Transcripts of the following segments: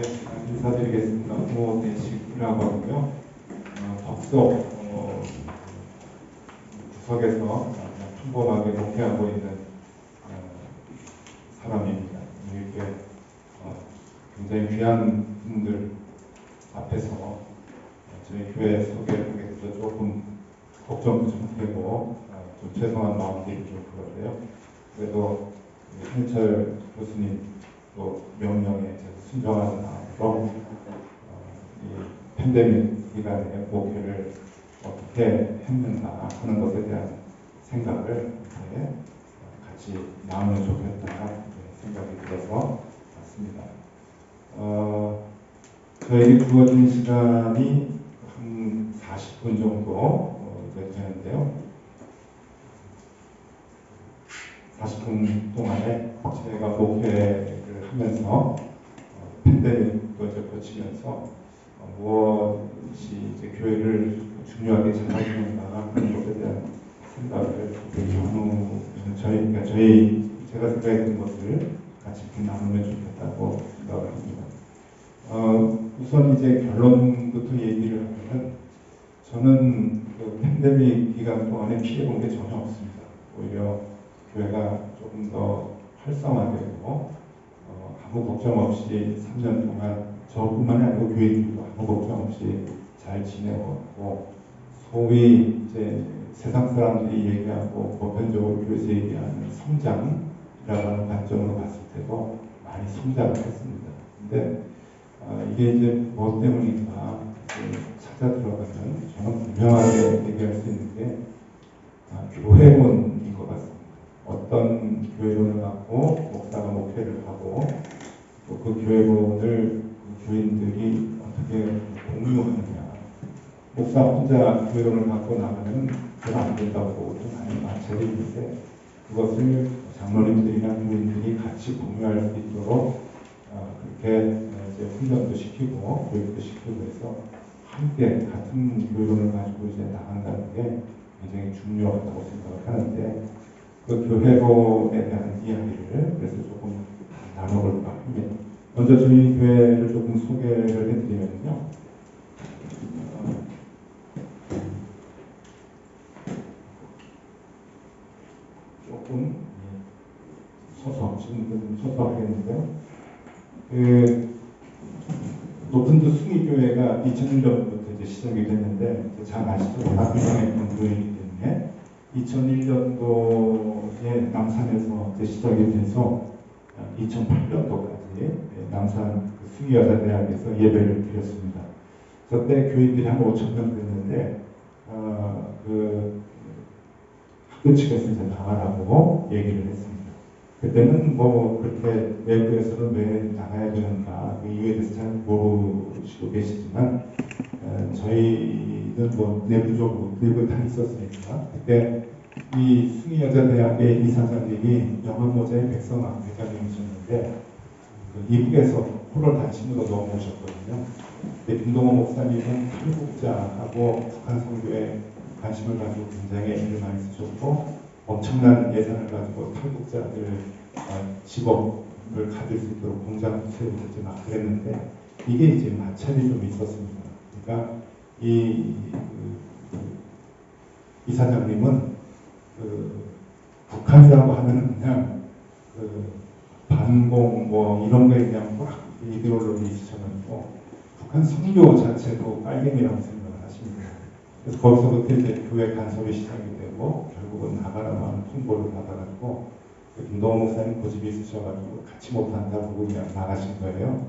네, 인사드리겠습니다. 오대식이라고 하고요. 덕소 구석에서 평범하게 목회하고 있는 사람입니다. 이렇게 굉장히 귀한 분들 앞에서 저희 교회 소개하게 돼서 조금 걱정도 좀 되고 좀 죄송한 마음들이 좀 그런데요. 그래도 한철 교수님 또 명령에 순종하는 마음으로 이 팬데믹 기간에 목회를 어떻게 했는가 하는 것에 대한 생각을 같이 나누면 좋겠다 생각이 들어서 왔습니다. 저에게 주어진 시간이 한 40분 정도 되는데요. 40분 동안에 제가 목회를 하면서 팬데믹도 거치면서 무엇이 이제 교회를 중요하게 잘하는가 하는 것에 대한 생각을 제가 생각했던 것을 같이 나누면 좋겠다고 생각을 합니다. 우선 이제 결론부터 얘기를 하면 저는 그 팬데믹 기간 동안에 피해 본 게 전혀 없습니다. 오히려 교회가 조금 더 활성화되고 아무 걱정 없이 3년 동안 저뿐만이 아니고 교회들도 아무 걱정 없이 잘 지내고 소위 이제 세상 사람들이 얘기하고 보편적으로 교회에서 얘기하는 성장이라고 하는 관점으로 봤을 때도 많이 성장을 했습니다. 근데 이게 이제 무엇 때문인가 찾아 들어가면 저는 분명하게 얘기할 수 있는 게 교회론인 것 같습니다. 어떤 교회론을 갖고 목사가 목회를 하고 또 그 교회론을 교인들이 어떻게 공유하느냐. 목사 혼자 교회론을 갖고 나가면 그건 안 된다고 보고 좀 많이 마찰이 있는데 그것을 장로님들이나 교인들이 같이 공유할 수 있도록 그렇게 이제 훈련도 시키고 교육도 시키고 해서 함께 같은 교회론을 가지고 이제 나간다는 게 굉장히 중요하다고 생각을 하는데 그 교회론에 대한 이야기를 그래서 조금 나눠볼까 합니다. 먼저 저희 교회를 조금 소개를 해드리면요. 조금 지금 서서 하겠는데요. 높은도 숭이교회가 2001년부터 이제 시작이 됐는데 잘 아시죠? 워낙 유명했던 교회이기 때문에 2001년도에 남산에서 이제 시작이 돼서 2008년도까지 남산 숭이여자대학에서 예배를 드렸습니다. 그때 교인들이 한 5,000명 됐는데 그 학교 측에서 이제 나가라고 얘기를 했습니다. 그때는 뭐 그렇게 외부에서는 왜 나가야 되는가 그 이유에 대해서 잘 모르시고 계시지만 저희는 뭐 내부에 다 있었으니까 그때 이 숭이여자대학의 이사장님이 영암모자의 백성학 회장님이셨는데 그 이북에서 홀을 단신으로 넘어오셨거든요. 근데 김동호 목사님은 탈북자하고 북한 선교에 관심을 가지고 굉장히 애를 많이 쓰셨고 엄청난 예산을 가지고 탈북자들 직업을 가질 수 있도록 공장 세우고 막 그랬는데 이게 이제 마찰이 좀 있었습니다. 그러니까 이 사장님은 북한이라고 하면 그냥 반공 뭐 이런 거에 그냥 막 이데올로기 있으셔가지고 북한 선교 자체도 빨갱이라고 생각을 하십니다. 그래서 거기서부터 이제 교회 간섭이 시작이 되고 결국은 나가라고 하는 통보를 받아가지고 김동호 목사님 고집이 있으셔가지고 같이 못한다고 그냥 나가신 거예요.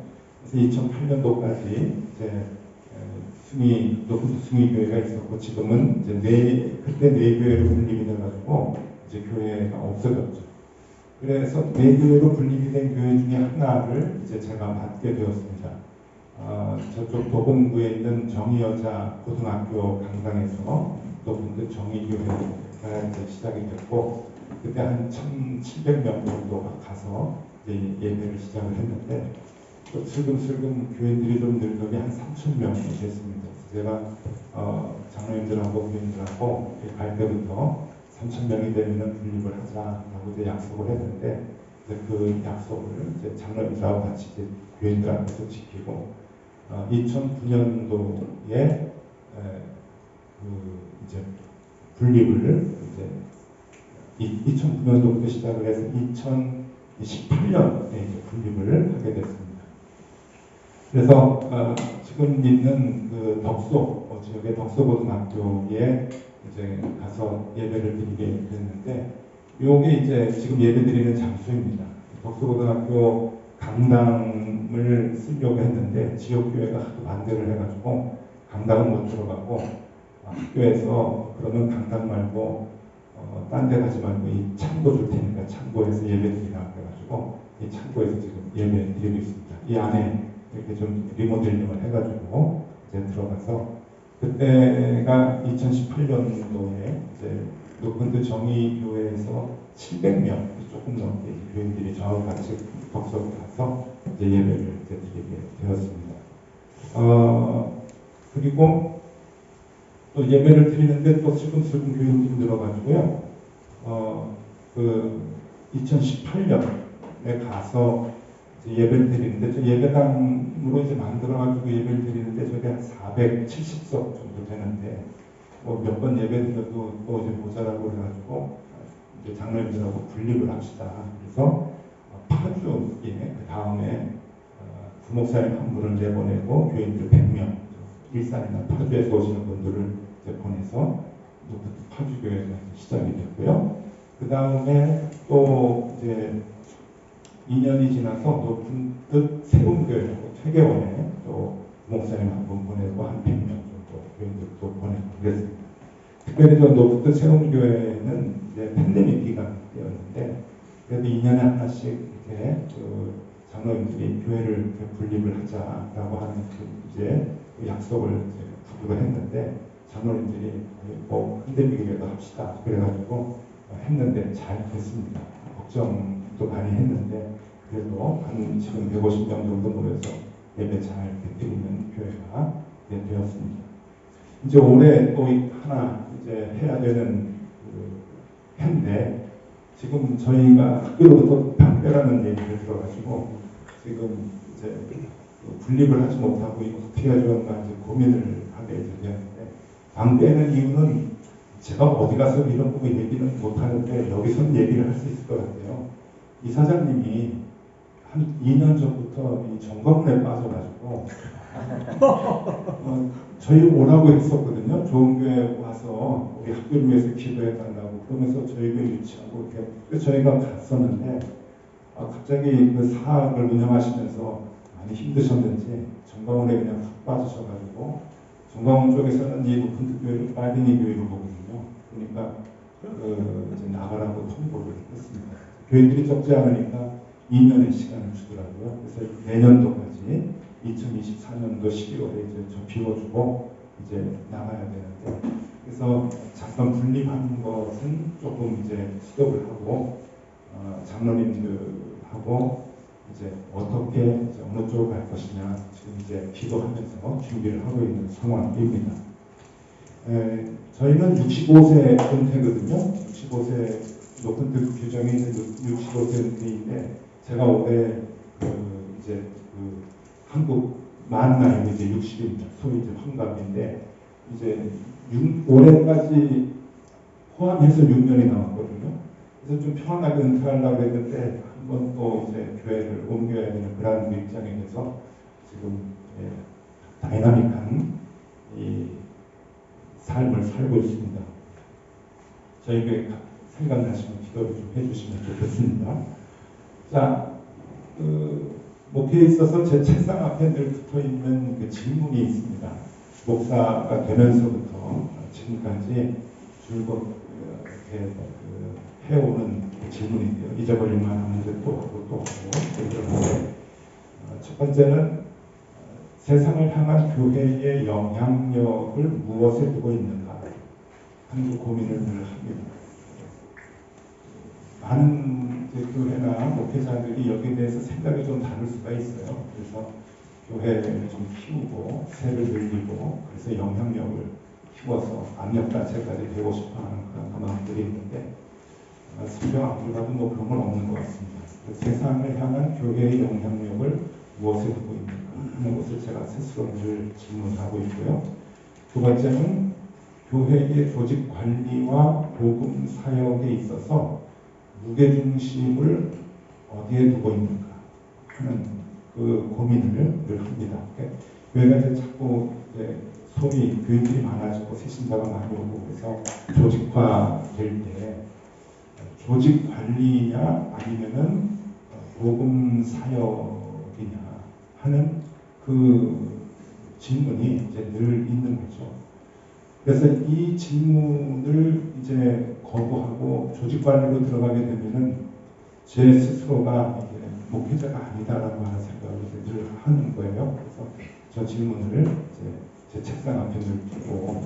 그래서 2008년도까지 이제 높은 숭이교회가 있었고 지금은 이제 그때 네 교회로 분립이 돼가지고 이제 교회가 없어졌죠. 그래서 네 교회로 분립이 된 교회 중에 하나를 이제 제가 맡게 되었습니다. 저쪽 도봉구에 있는 정의여자 고등학교 강당에서 높은 정의교회가 이제 시작이 됐고 그때 한 1,700명 정도가 가서 이제 예배를 시작을 했는데 또 슬금슬금 교인들이 좀 늘더니 한 3,000명이 됐습니다. 제가 장로님들하고 교인들하고 갈 때부터 3,000명이 되면 분립을 하자라고 이제 약속을 했는데 그래서 그 약속을 이제 장로님들하고 같이 이제 교인들 앞에서 지키고 2009년도에 그 이제 분립을 이제 2009년도부터 시작을 해서 2018년에 이제 분립을 하게 됐습니다. 그래서 지금 있는 그 덕소 지역의 덕소고등학교에 이제 가서 예배를 드리게 됐는데, 요게 이제 지금 예배 드리는 장소입니다. 덕소고등학교 강당을 쓰려고 했는데 지역교회가 하도 반대를 해가지고 강당은 못 들어가고 학교에서 그러면 강당 말고 딴 데 가지 말고 이 창고 줄 테니까 창고에서 예배 드리라고 해가지고 이 창고에서 지금 예배 드리고 있습니다. 이 안에 이렇게 좀 리모델링을 해가지고 이제 들어가서, 그때가 2018년도에 이제 노건드 정의교회에서 700명 조금 넘게 교인들이 저하고 같이 덕소에 가서 이제 예배를 이제 드리게 되었습니다. 그리고 또 예배를 드리는데 또 슬금슬금 교인들이 늘어가지고요. 그 2018년에 가서 예배를 드리는데, 저 예배당으로 이제 만들어가지고 예배를 드리는데 저게 한 470석 정도 되는데, 뭐 몇 번 예배 드려도 또 이제 모자라고 그래가지고 이제 장로님들하고 분립을 합시다. 그래서 파주에 그 다음에 부목사님 한 분을 내보내고 교인들 100명, 일산이나 파주에서 오시는 분들을 이제 보내서 파주교회가 시작이 됐고요. 그 다음에 또 이제 2년이 지나서 높은 뜻 세운교회 퇴계원에 또 목사님 한 분 보내고 한 100명 정도 교인들도 보내고 그랬습니다. 특별히 저 높은 뜻 세운교회는 이제 팬데믹 기간이었는데, 그래도 2년에 하나씩 이렇게 그 장로님들이 교회를 분립을 하자라고 하는 이제 그 약속을 이제 구두로 했는데, 장로님들이 뭐 팬데믹이라도 합시다 그래가지고 했는데 잘 됐습니다. 걱정도 많이 했는데 그래도 한 지금 150명 정도 모여서 예배 잘 드리는 교회가 되었습니다. 이제 올해 또 하나 이제 해야 되는 그 해인데, 지금 저희가 학교로부터 방배라는 얘기를 들어가지고 지금 이제 분립을 하지 못하고 이거 어떻게 하려는가 이제 고민을 하게 되었는데, 방배는 이유는 제가 어디 가서 이런 거 얘기는 못하는데 여기서는 얘기를 할 수 있을 것 같아요. 이 사장님이 한 2년 전부터 이 정광훈에 빠져가지고 저희 오라고 했었거든요. 좋은 교회 와서 우리 학교를 위해서 기도해 달라고 그러면서 저희 교회 유치하고 이렇게. 그래서 저희가 갔었는데 갑자기 그 사학을 운영하시면서 많이 힘드셨는지 정광훈에 그냥 훅 빠지셔가지고, 정광훈 쪽에서는 이 높은 교회를 빨갱이 교회로 보거든요. 그러니까 이제 나가라고 통보를 했습니다. 교인들이 적지 않으니까 2년의 시간을 주더라고요. 그래서 내년도까지 2024년도 12월에 이제 저 비워주고 이제 나가야 되는데, 그래서 잠깐 분립하는 것은 조금 이제 스톱을 하고 장로님들하고 이제 어떻게 이제 어느 쪽으로 갈 것이냐 지금 이제 기도하면서 준비를 하고 있는 상황입니다. 저희는 65세 은퇴거든요. 65세 높은 뜻 규정이 65세 은퇴인데, 제가 올해 이제 한국 만 나이가 이제 60입니다. 소위 이제 환갑인데, 이제 올해까지 포함해서 6년이 남았거든요. 그래서 좀 편안하게 은퇴하려고 했는데 한번 또 이제 교회를 옮겨야 되는 그런 입장에 대해서 지금 다이나믹한 이 삶을 살고 있습니다. 저희 교회 생각나시면 기도를 좀 해주시면 좋겠습니다. 자, 목회에 있어서 제 책상 앞에 늘 붙어있는 그 질문이 있습니다. 목사가 되면서부터 지금까지 줄곧 이렇게 해오는 질문인데요. 잊어버릴만 하는데 또 하고 또 하고 그러는데, 첫 번째는 세상을 향한 교회의 영향력을 무엇에 두고 있는가 하는 고민을 늘 합니다. 많은 교회나 목회자들이 여기에 대해서 생각이 좀 다를 수가 있어요. 그래서 교회를 좀 키우고 세를 늘리고 그래서 영향력을 키워서 압력단체까지 되고 싶어하는 그런 마음들이 있는데, 성경 아무리 봐도 뭐 그런 건 없는 것 같습니다. 세상을 향한 교회의 영향력을 무엇에 두고 있는가 하는 것을 제가 스스로 늘 질문하고 있고요. 두 번째는 교회의 조직 관리와 복음 사역에 있어서 무게중심을 어디에 두고 있는가 하는 그 고민을 늘 합니다. 교회가 이제 자꾸 이제 소위 교인들이 많아지고 새신자가 많이 오고 그래서 조직화 될 때 조직 관리냐 아니면은 복음 사역이냐 하는 그 질문이 이제 늘 있는 거죠. 그래서 이 질문을 이제 거부하고 조직 관리로 들어가게 되면은 제 스스로가 이제 목회자가 아니다라고 하는 생각을 늘 하는 거예요. 그래서 저 질문을 이제 제 책상 앞에 늘 두고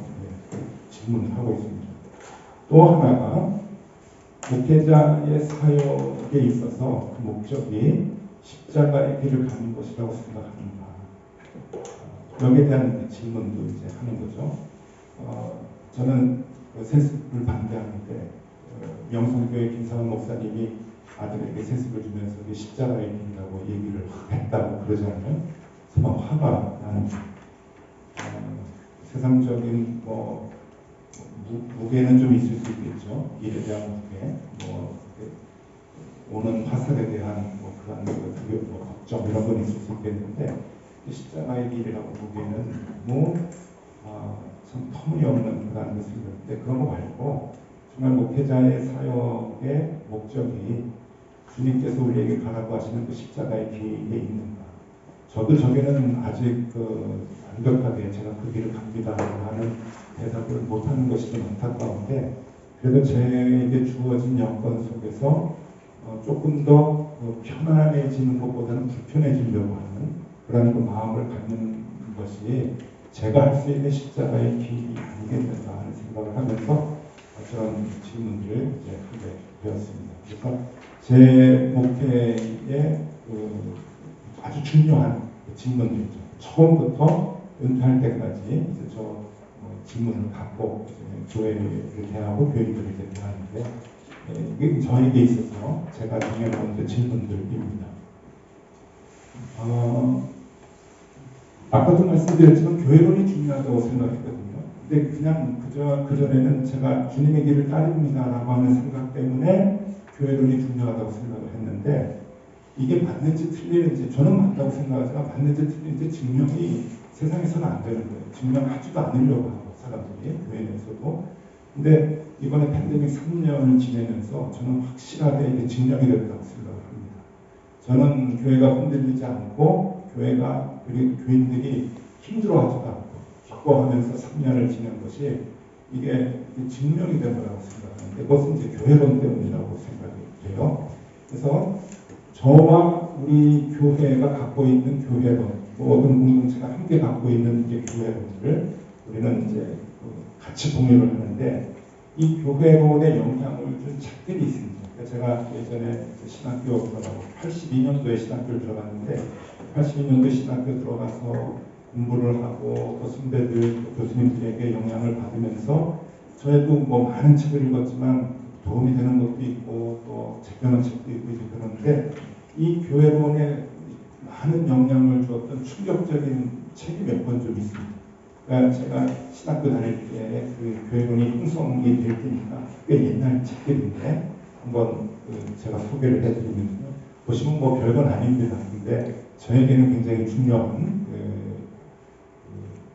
질문을 하고 있습니다. 또 하나가 목회자의 사역에 있어서 그 목적이 십자가의 길을 가는 것이라고 생각하는가. 여기에 대한 질문도 이제 하는 거죠. 저는 세습을 반대하는데 명성교회 김상훈 목사님이 아들에게 세습을 주면서 십자가의 길이라고 얘기를 했다고 그러잖아요. 그래서 막 화가 나는 세상적인 무게는 좀 있을 수 있겠죠. 일에 대한 무게, 오는 화살에 대한 그런 걱정 이런 건 있을 수 있겠는데 십자가의 길이라고 보기에는 너무 참 터무니없는 그런 것을 듣는데 그런 거 말고 정말 목회자의 사역의 목적이 주님께서 우리에게 가라고 하시는 그 십자가의 길에 있는가. 저도 저게는 아직 완벽하게 제가 그 길을 갑니다 하는 대답을 못하는 것이 좀 안타까운데 그래도 제게 주어진 여건 속에서 조금 더 편안해지는 것보다는 불편해지려고 하는 그런 그 마음을 갖는 것이 제가 할 수 있는 십자가의 길이 아니겠는가 하는 생각을 하면서 저런 질문들을 이제 하게 되었습니다. 그래서 제 목회의 아주 중요한 질문들이죠. 처음부터 은퇴할 때까지 이제 저 질문을 갖고 이제 교회를 대하고 교인들을 이제 대하는데 이게 저에게 있어서 제가 정해놓은 질문들입니다. 아까도 말씀드렸지만 교회론이 중요하다고 생각했거든요. 근데 그냥 그전에는 제가 주님의 길을 따릅니다라고 하는 생각 때문에 교회론이 중요하다고 생각을 했는데 이게 맞는지 틀리는지 저는 맞다고 생각하지만 맞는지 틀리는지 증명이 세상에서는 안 되는 거예요. 증명하지도 않으려고 하고 사람들이 교회에서도. 근데 이번에 팬데믹 3년을 지내면서 저는 확실하게 이게 증명이 됐다고 생각을 합니다. 저는 교회가 흔들리지 않고 교회가 그리고 교인들이 힘들어하지도 않고 기뻐하면서 3년을 지낸 것이 이게 증명이 된 거라고 생각하는데 그것은 이제 교회론 때문이라고 생각이 돼요. 그래서 저와 우리 교회가 갖고 있는 교회론, 모든 공동체가 함께 갖고 있는 이제 교회론을 우리는 이제 같이 공유를 하는데 이 교회론에 영향을 준 책들이 있습니다. 제가 예전에 신학교 들어가고 82년도에 신학교를 들어갔는데 82년도에 신학교 들어가서 공부를 하고 또 선배들, 또 교수님들에게 영향을 받으면서 저희도 많은 책을 읽었지만 도움이 되는 것도 있고 또 책변한 책도 있고 이제 그런데 이 교회론에 많은 영향을 주었던 충격적인 책이 몇 권 좀 있습니다. 그러니까 제가 신학교 다닐 때 그 교회론이 형성이 될 테니까 꽤 옛날 책들인데 한번 제가 소개를 해드리면요. 보시면 별건 아닙니다. 근데 저에게는 굉장히 중요한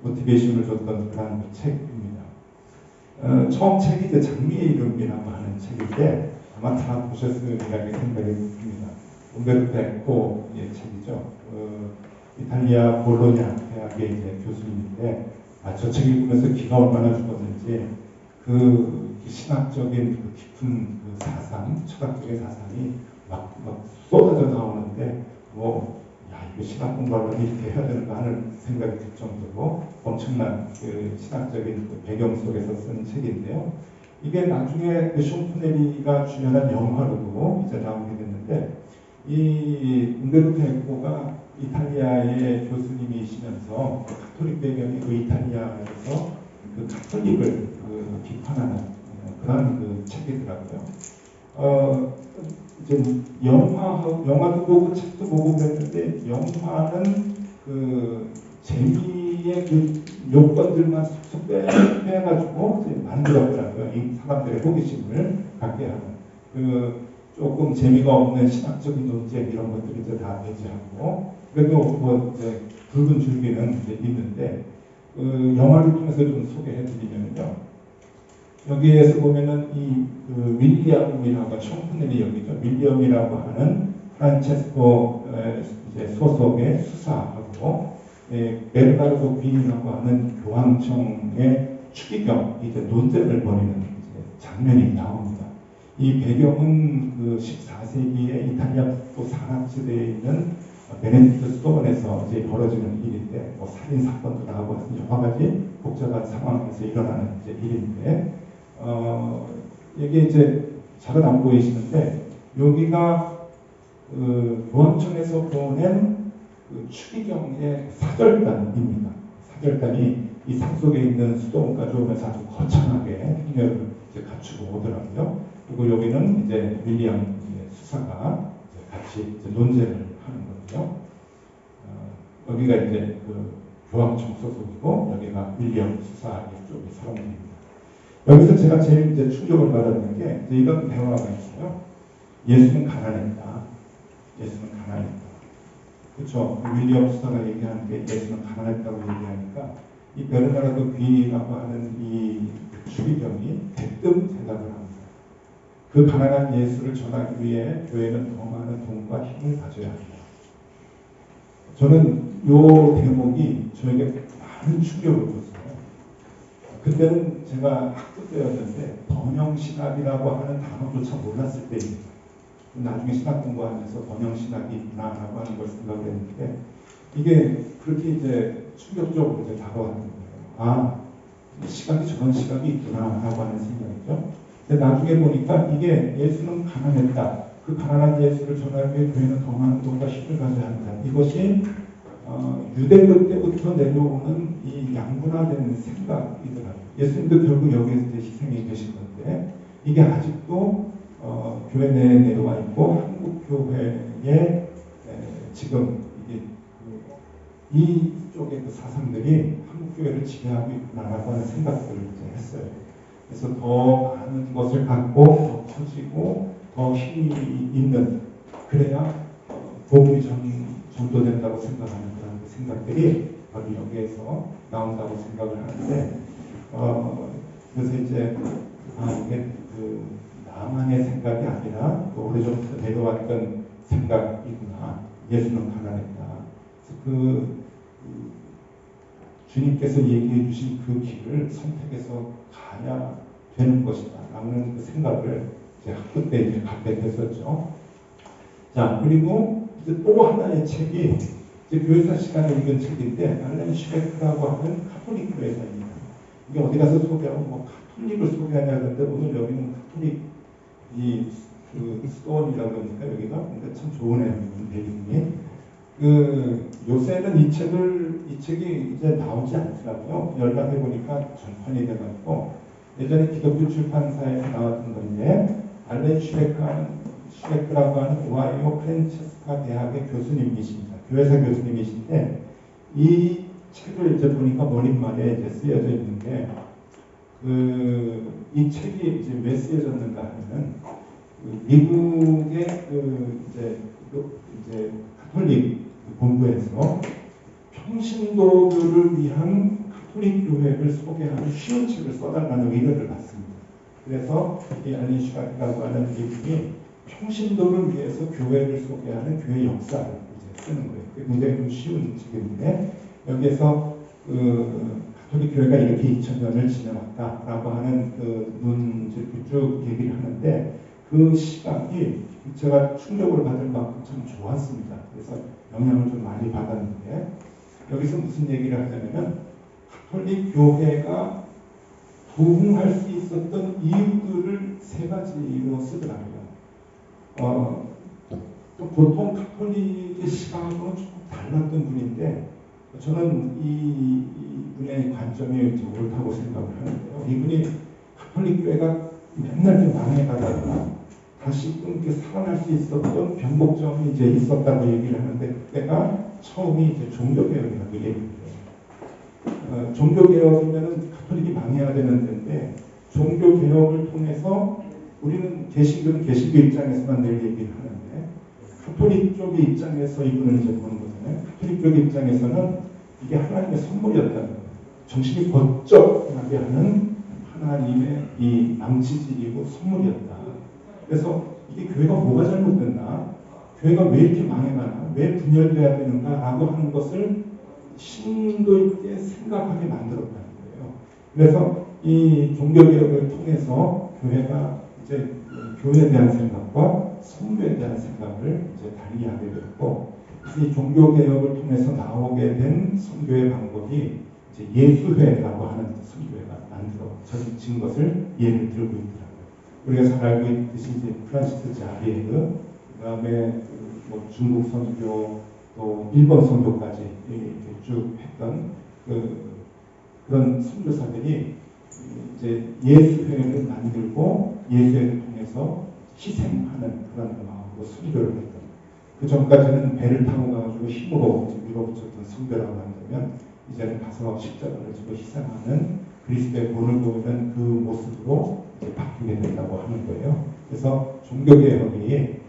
모티베이션을 줬던 그런 책입니다. 처음 책이 이제 장미의 이름이라고 하는 책인데 아마 다 보셨을 이야기 생각이 듭니다. umberto eco의 책이죠. 이탈리아 볼로냐 대학의 이제 교수님인데 저 책 읽으면서 기가 얼마나 죽었는지 그 신학적인 그 깊은 그 사상, 철학적인 사상이 막 쏟아져 나오는데 이거 신학 공부하려면 이렇게 해야 되는가 하는 생각이 들 정도로 엄청난 그 신학적인 그 배경 속에서 쓴 책인데요. 이게 나중에 숀 코네리가 주연한 영화로도 이제 나오게 됐는데 이 umberto eco가 이탈리아의 교수님이시면서 가톨릭 배경이 이탈리아에서 그 가톨릭을 비판하는 그런 그 책이더라고요. 이제 영화도 보고 책도 보고 그랬는데 영화는 그 재미의 그 요건들만 쏙쏙 빼가지고 이제 만들었더라고요. 이 사람들의 호기심을 갖게 하는 그 조금 재미가 없는 신학적인 논쟁 이런 것들이 이제 다 배제하고 그래도 뭐 이제 붉은 줄기는 이제 있는데 그 영화를 통해서 좀 소개해드리면요. 여기에서 보면은 그 윌리엄이라고 숑프넬이 여기죠. 윌리엄이라고 하는 프란체스코 이제 소속의 수사하고 베르나르도 빈이라고 하는 교황청의 추기경 이제 논쟁을 벌이는 이제 장면이 나옵니다. 이 배경은 그 14세기에 이탈리아 북부 산악지대에 있는 베네딕트 수도원에서 이제 벌어지는 일인데 뭐 살인 사건도 나오고 여러 가지 복잡한 상황에서 일어나는 이제 일인데 이게 이제 잘은 안 보이시는데 여기가 교황청에서 보낸 그 추기경의 사절단입니다. 사절단이 이 산속에 있는 수도원까지 오면서 아주 거창하게 행렬을 이제 갖추고 오더라고요. 그리고 여기는 이제 윌리엄 수사가 이제 같이 이제 논쟁을 하는 거죠. 여기가 이제 그 교황청 소속이고 여기가 윌리엄 수사 쪽의 사람들입니다. 여기서 제가 제일 이제 충격을 받았는 게 이제 이런 대화가 있어요. 예수는 가난했다. 예수는 가난했다. 그렇죠. 윌리엄 수사가 얘기하는 게 예수는 가난했다고 얘기하니까 이 베르나르도 빈이라고 하는 이 추기경이 대뜸 대답을 합니다. 그 가난한 예수를 전하기 위해 교회는 더 많은 돈과 힘을 가져야 합니다. 저는 이 대목이 저에게 많은 충격을 줬어요. 그때는 제가 학부 때였는데 번영신학이라고 하는 단어조차 몰랐을 때입니다. 나중에 신학 공부하면서 번영신학이 있구나라고 하는 걸 생각을 했는데 이게 그렇게 이제 충격적으로 이제 다가왔던 거예요. 아, 시각이 저런 시각이 있구나라고 하는 생각이죠. 근데 나중에 보니까 이게 예수는 가난했다. 그 가난한 예수를 전하기 위해 교회는 더 많은 돈과 힘을 가져야 한다. 이것이 유대교 때부터 내려오는 이 양분화되는 생각이더라고요. 예수님도 결국 여기에서 이제 희생이 되신 건데 이게 아직도 교회 내에 내려와 있고 한국 교회에 지금 이쪽의 그 사상들이 한국 교회를 지배하고 있구나라고 하는 생각들을 이제 했어요. 그래서 더 많은 것을 갖고 더 커지고 더 힘이 있는 그래야 복음이 전도된다고 생각하는 그런 생각들이 바로 여기에서 나온다고 생각을 하는데 그래서 이제 이게 그 나만의 생각이 아니라 그 오래전부터 내려왔던 생각이구나. 예수는 가난했다. 그 주님께서 얘기해 주신 그 길을 선택해서 가야 되는 것이다. 라는 그 생각을 제 학부 때 이제 갖게 됐었죠. 자, 그리고 이제 또 하나의 책이 이제 교회사 시간에 읽은 책인데 알렌 슈베크라고 하는 카톨릭 교회사입니다. 이게 어디 가서 소개하고 뭐 카톨릭을 소개하냐는데 오늘 여기는 카톨릭 그 수도원이라고 그러니까 여기가 근데 참 좋으네요. 내용이. 요새는 이 책이 이제 나오지 않더라고요. 연락해 보니까 전판이 돼가지고 예전에 기독교 출판사에서 나왔던 건데 알렌 슈베크라고 하는 오하이오 프란체스카 대학의 교수님이십니다. 교회사 교수님이신데 이 책을 이제 보니까 머릿말에 이제 쓰여져 있는데 이 책이 이제 왜 쓰여졌는가 하면은 미국의 이제 가톨릭 본부에서 평신도들을 위한 가톨릭 교회를 소개하는 쉬운 책을 써달라는 의뢰를 받습니다. 그래서 이 알렌 슈베크라고 하는 이분이 평신도를 위해서 교회를 소개하는 교회 역사를 이제 쓰는 거예요. 굉장히 쉬운 책인데 여기에서 가톨릭 교회가 이렇게 2000년을 지내왔다라고 하는 문제를 쭉 얘기를 하는데 그 시각이 제가 충격을 받을 만큼 참 좋았습니다. 그래서 영향을 좀 많이 받았는데 여기서 무슨 얘기를 하냐면 가톨릭 교회가 부흥할 수 있었던 이유들을 세 가지로 쓰더라고요. 또 보통 가톨릭의 시각하고는 조금 달랐던 분인데 저는 이 분의 관점이 옳다고 생각을 하는데요. 이분이 가톨릭 교회가 맨날 좀 망해가다가 다시 이렇게 살아날 수 있었던 변곡점이 이제 있었다고 얘기를 하는데 그때가 처음이 이제 종교개혁이라고 얘기를 해요. 종교개혁이면은 가톨릭이 망해야 되는 데인데 종교개혁을 통해서 우리는 개신교는 개신교 입장에서만 늘 얘기를 하는데 가톨릭 쪽의 입장에서 이분은 이제 보는 거잖아요. 가톨릭 쪽의 입장에서는 이게 하나님의 선물이었다는 거예요. 정신이 번쩍 나게 하는 하나님의 이 망치질이고 선물이었다. 그래서 이게 교회가 뭐가 잘못됐나? 교회가 왜 이렇게 망해가나? 왜 분열돼야 되는가? 라고 하는 것을 심도 있게 생각하게 만들었다는 거예요. 그래서 이 종교개혁을 통해서 교회가 이제 교회에 대한 생각과 선교에 대한 생각을 이제 달리하게 됐고, 이 종교개혁을 통해서 나오게 된 선교의 방법이 이제 예수회라고 하는 선교회가 만들어진 것을 예를 들고 있더라고요. 우리가 잘 알고 있듯이 이제 프란시스 자비에르, 그 다음에 뭐 중국 선교, 또 일본 선교까지 이렇게 쭉 했던 그런 선교사들이 이제 예수회를 만들고 예수회를 통해서 희생하는 그런 마음으로 선교를 했던. 그 전까지는 배를 타고 가가지고 힘으로 밀어붙였던 선교라고 한다면 이제는 가서 십자가를 지고 희생하는 그리스도의 본을 보이는 그 모습으로 이제 바뀌게 된다고 하는 거예요. 그래서 종교개혁이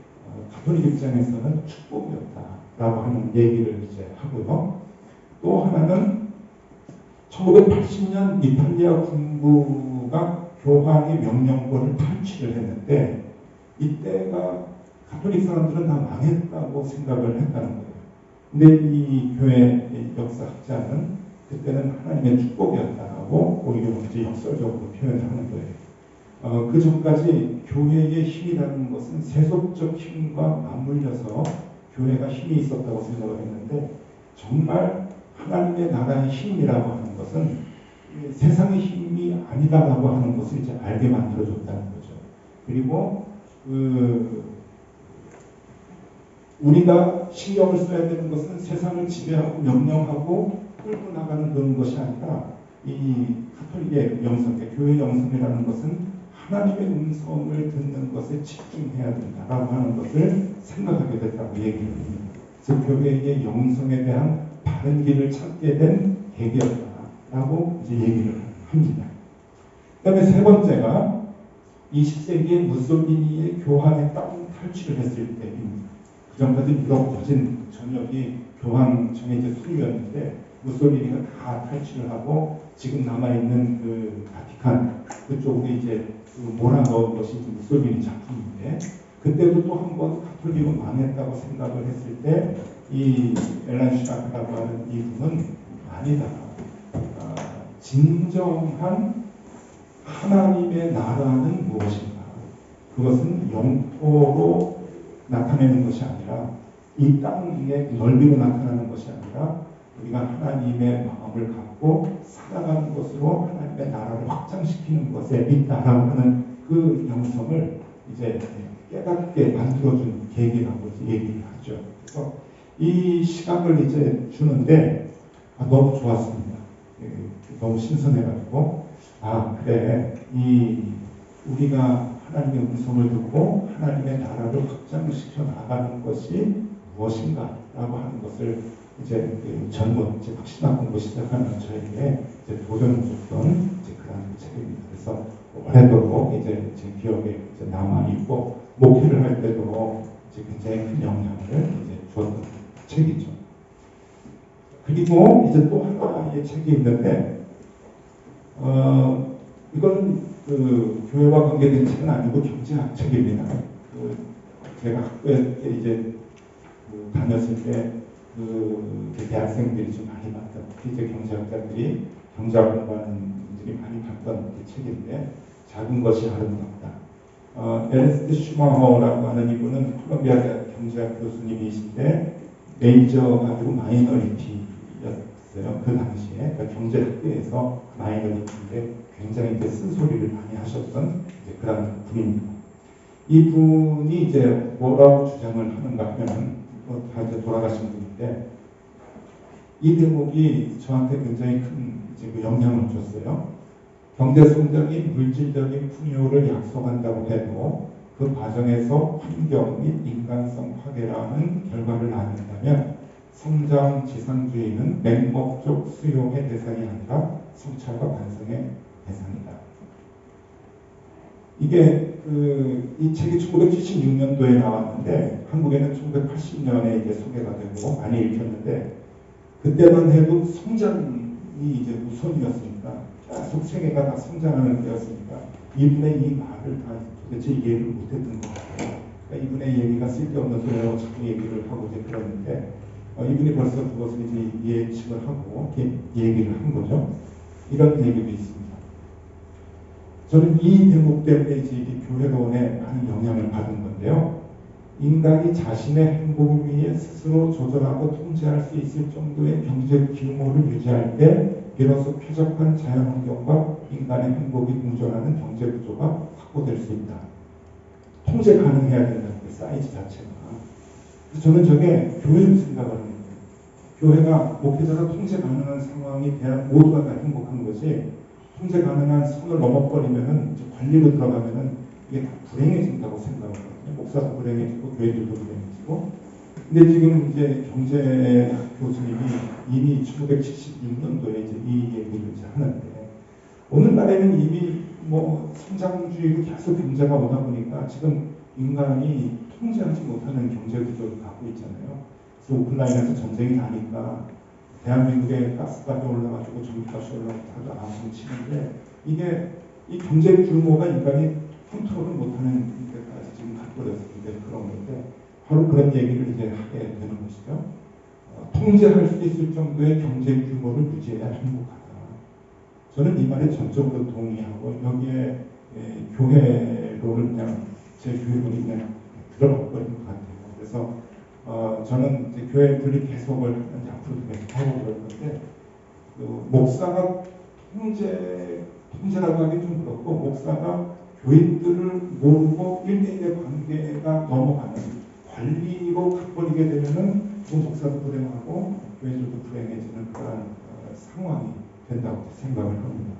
가톨릭 입장에서는 축복이었다라고 하는 얘기를 이제 하고요. 또 하나는 1980년 이탈리아 군부가 교황의 명령권을 탈취를 했는데 이때가 가톨릭 사람들은 다 망했다고 생각을 했다는 거예요. 근데 이 교회 역사학자는 그때는 하나님의 축복이었다고 오히려 이제 역설적으로 표현을 하는 거예요. 그 전까지 교회의 힘이라는 것은 세속적 힘과 맞물려서 교회가 힘이 있었다고 생각을 했는데 정말 하나님의 나라의 힘이라고 하는 것은 세상의 힘이 아니다라고 하는 것을 이제 알게 만들어줬다는 거죠. 그리고 우리가 신경을 써야 되는 것은 세상을 지배하고 명령하고 끌고 나가는 그런 것이 아니라 이 가톨릭의 영성, 교회의 영성이라는 것은 하나님의 음성을 듣는 것에 집중해야 된다라고 하는 것을 생각하게 됐다고 얘기를 합니다. 그래서 교회의 영성에 대한 바른 길을 찾게 된 계기였다라고 이제 얘기를 합니다. 그 다음에 세 번째가 20세기에 무솔리니의 교황의 땅 탈취를 했을 때입니다. 그 전까지 유럽 거진 전역이 교황청의 이제 소유였는데 무솔리니가 다 탈취를 하고 지금 남아있는 그 바티칸 그쪽으로 이제 몰아넣은 것이 무솔리니 작품인데 그때도 또 한 번 가톨릭은 망했다고 생각을 했을 때 이 엘란 슈라크라고 하는 이분은 아니다. 진정한 하나님의 나라는 무엇인가? 그것은 영토로 나타내는 것이 아니라 이 땅의 넓이로 나타나는 것이 아니라 우리가 하나님의 마음을 갖고 살아가는 것으로 하나님의 나라를 확장시키는 것에 있다라고 하는 그 영성을 이제 깨닫게 만들어준 계기라고 얘기를 하죠. 그래서 이 시각을 이제 주는데 너무 좋았습니다. 너무 신선해가지고 그래 우리가 하나님의 음성을 듣고 하나님의 나라를 확장시켜 나가는 것이 무엇인가라고 하는 것을 이제 젊은 박신학 공부 시작하는 저에게 이제 도전을 줬던 그런 책입니다. 그래서 오래도록 이제 제 기억에 이제 남아 있고 목회를 할 때도 이제 굉장히 큰 영향을 이제 주었던 책이죠. 그리고 이제 또 하나의 책이 있는데 이거는 교회와 관계된 책은 아니고 경제학 책입니다. 제가 학교에 이제 다녔을 때 대학생들이 좀 많이 봤던 이제 경제학자들이 경제학 공부하는 분들이 많이 봤던 책인데 작은 것이 아름답다. 에르스트 슈마허라고 하는 이분은 콜롬비아 경제학 교수님이신데 메이저가 아니고 마이너리티였어요. 그 당시에 그러니까 경제학계에서 마이너리티인데 굉장히 이제 쓴소리를 많이 하셨던 그런 분입니다. 이분이 이제 뭐라고 주장을 하는가 하면 다 이제 돌아가신 분인데 이 대목이 저한테 굉장히 큰 이제 그 영향을 줬어요. 경제 성장이 물질적인 풍요를 약속한다고 해도 그 과정에서 환경 및 인간성 파괴라는 결과를 나눈다면 성장지상주의는 맹목적 수용의 대상이 아니라 성찰과 반성의 대상이다. 이게 이 책이 1976년도에 나왔는데 한국에는 1980년에 이제 소개가 되고 많이 읽혔는데 그때만 해도 성장이 이제 우선이었으니까 계속 세계가 다 성장하는 때였으니까 이분의 이 말을 다 도대체 이해를 못했던 것 같아요. 그러니까 이분의 얘기가 쓸데없는 소리라고 자꾸 얘기를 하고 이제 그러는데 이분이 벌써 그것을 이제 예측을 하고 이렇게 얘기를 한 거죠. 이런 얘기도 있습니다. 저는 이 대목 때문에 이제 이 교회론에 많은 영향을 받은 건데요. 인간이 자신의 행복을 위해 스스로 조절하고 통제할 수 있을 정도의 경제 규모를 유지할 때 비로소 쾌적한 자연환경과 인간의 행복이 공존하는 경제 구조가 확보될 수 있다. 통제 가능해야 된다는 그 사이즈 자체가. 그래서 저는 저게 교회를 생각을 합니다. 교회가 목회자가 통제 가능한 상황이 돼야 모두가 다 행복한 것이 통제 가능한 선을 넘어버리면은 관리로 들어가면은 이게 다 불행해진다고 생각을 하거든요. 목사도 불행해지고 교회들도 불행해지고. 근데 지금 이제 경제학 교수님이 이미 1976년도에 이제 이 얘기를 이제 하는데 오늘날에는 이미 뭐 성장주의로 계속 경제가 오다 보니까 지금 인간이 통제하지 못하는 경제 구조를 갖고 있잖아요. 그래서 우크라이나에서 전쟁이 나니까 대한민국의 가스값이 올라가지고 전기값이 올라가고 다 아무튼 치는데 이게 이 경제 규모가 인간이 컨트롤을 못하는 데까지 지금 갖버렸는데 그런 건데 바로 그런 얘기를 이제 하게 되는 것이죠. 통제할 수 있을 정도의 경제 규모를 유지해야 행복하다. 저는 이 말에 전적으로 동의하고 여기에 교회론을 그냥 제 교회론이 그냥 들어버린 것 같아요. 그래서 저는 이제 교회 분리 개석을 하는데 앞으로도 계속 하고 그럴 건데 목사가 통제라고 하기 좀 그렇고 목사가 교인들을 모르고 1대1의 관계가 넘어가는 관리로 가버리게 되면은 목사도 불행하고 교인들도 불행해지는 그런 상황이 된다고 생각을 합니다.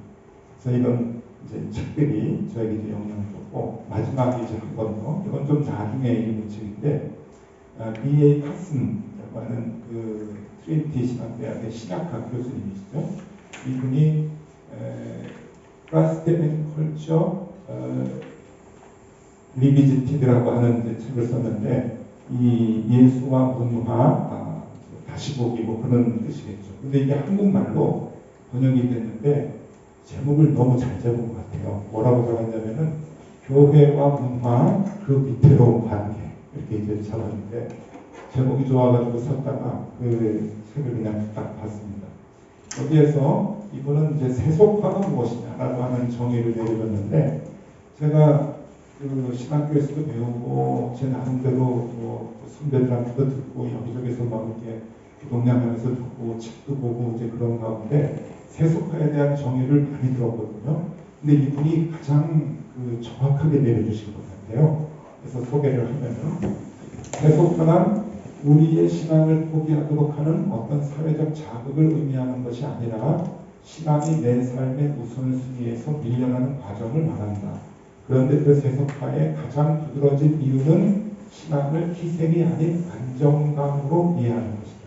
그래서 이런 이제 책들이 저에게 이제 영향을 줬고 마지막에 이제 한 번 더 이건 좀 나중에 읽은 책인데 B.A. 카슨이라고 하는 그 트리니티 신학대학의 신학학 교수님이시죠. 이분이 Christ and Culture Revisited*라고 하는 책을 썼는데 이 예수와 문화 다시 보기 뭐 그런 뜻이겠죠. 근데 이게 한국말로 번역이 됐는데 제목을 너무 잘 잡은 것 같아요. 뭐라고 적었냐면은 교회와 문화 그 밑으로 관계 이렇게 이제 잡았는데 제목이 좋아가지고 썼다가 그 책을 그냥 딱 봤습니다. 여기에서 이분은 이제 세속화가 무엇이냐라고 하는 정의를 내려줬는데 제가 그 신학교에서도 배우고 제 나름대로 뭐 선배들한테도 듣고 여기저기서 막 이렇게 동양하면서 듣고 책도 보고 이제 그런 가운데 세속화에 대한 정의를 많이 들었거든요. 근데 이분이 가장 그 정확하게 내려주신 것 같아요. 그래서 소개를 하면은 세속화는 우리의 신앙을 포기하도록 하는 어떤 사회적 자극을 의미하는 것이 아니라 신앙이 내 삶의 우선순위에서 밀려나는 과정을 말한다. 그런데 그 세속화의 가장 두드러진 이유는 신앙을 희생이 아닌 안정감으로 이해하는 것이다.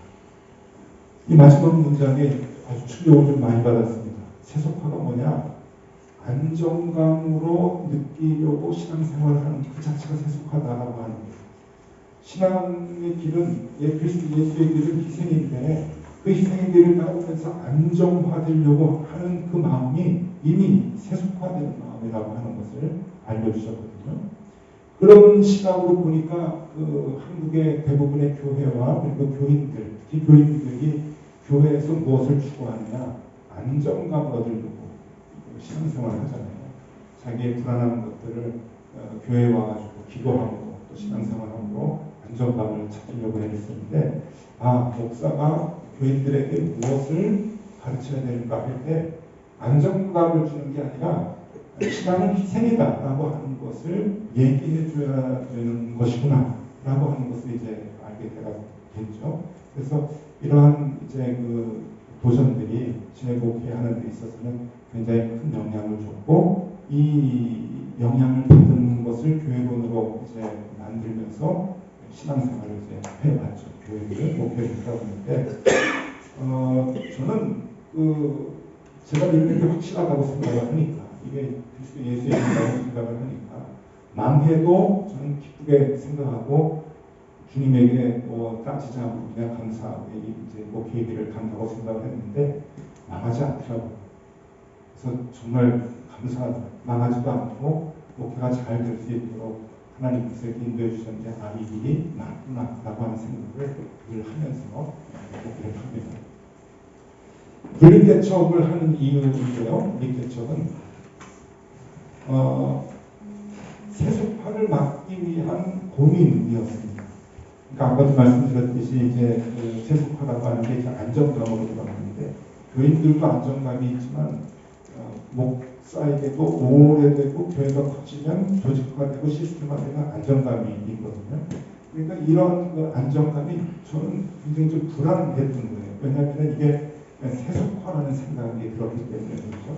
이 마지막 문장에 아주 충격을 좀 많이 받았습니다. 세속화가 뭐냐? 안정감으로 느끼려고 신앙생활을 하는 그 자체가 세속화다라고 하는 거예요. 신앙의 길은 예수의 길은 희생인데 그 희생의 길을 따르면서 안정화되려고 하는 그 마음이 이미 세속화된 마음이라고 하는 것을 알려주셨거든요. 그런 시각으로 보니까 그 한국의 대부분의 교회와 그리고 교인들, 특히 교인들이 교회에서 무엇을 추구하느냐? 안정감을 얻으려고 신앙생활을 하잖아요. 자기의 불안한 것들을 교회에 와가지고 기도하고 또 신앙생활하고 안정감을 찾으려고 했었는데 목사가 교인들에게 무엇을 가르쳐야 되는가 할 때 안정감을 주는 게 아니라 신앙은 희생이다라고 하는 것을 얘기해 줘야 되는 것이구나 라고 하는 것을 이제 알게 되겠죠. 그래서 이러한 이제 그 도전들이 제 목회하는 데 있어서는 굉장히 큰 영향을 줬고 이 영향을 받은 것을 교회론으로 이제 만들면서 신앙생활을 이제 해봤죠. 교회를 목회를 하는데 저는 제가 이렇게 확실하다고 생각을 하니까 이게 그리스도 예수의 이름이라고 생각을 하니까 망해도 저는 기쁘게 생각하고 주님에게 따지지 않고 그냥 감사하고 이제 목회의 길을 간다고 생각을 했는데 망하지 않더라고요. 그래서 정말 감사하다. 망하지도 않고 목회가 잘 될 수 있도록 하나님께서 인도해 주셨는데 이 길이 맞구나 라고 하는 생각을 늘 하면서 목회를 합니다. 분리개척을 하는 이유인데요. 분리개척은 세속화를 막기 위한 고민이었습니다. 그러니까 아까도 말씀드렸듯이 이제 세속화라고 하는 게 이제 안정감으로 들어가는데 교인들도 안정감이 있지만 목사에게도 오래되고 교회가 커지면 조직화되고 시스템화되는 안정감이 있거든요. 그러니까 이런 안정감이 저는 굉장히 좀 불안했던 거예요. 왜냐하면 이게 세속화라는 생각이 들었기 때문에 그렇죠.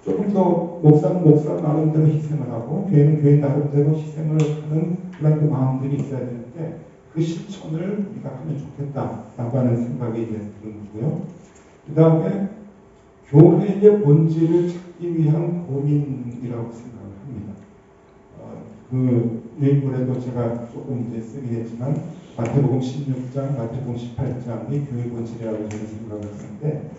조금 더 목사는 목사 나름대로 희생을 하고 교회는 교회 나름대로 희생을 하는 그런 그 마음들이 있어야 되는데 그 실천을 우리가 하면 좋겠다라고 하는 생각이 이제 드는 거고요. 그 다음에 교회의 본질을 찾기 위한 고민이라고 생각을 합니다. 그 유인물에도 제가 조금 이제 쓰긴 했지만 마태복음 16장, 마태복음 18장이 교회 본질이라고 저는 생각을 하는데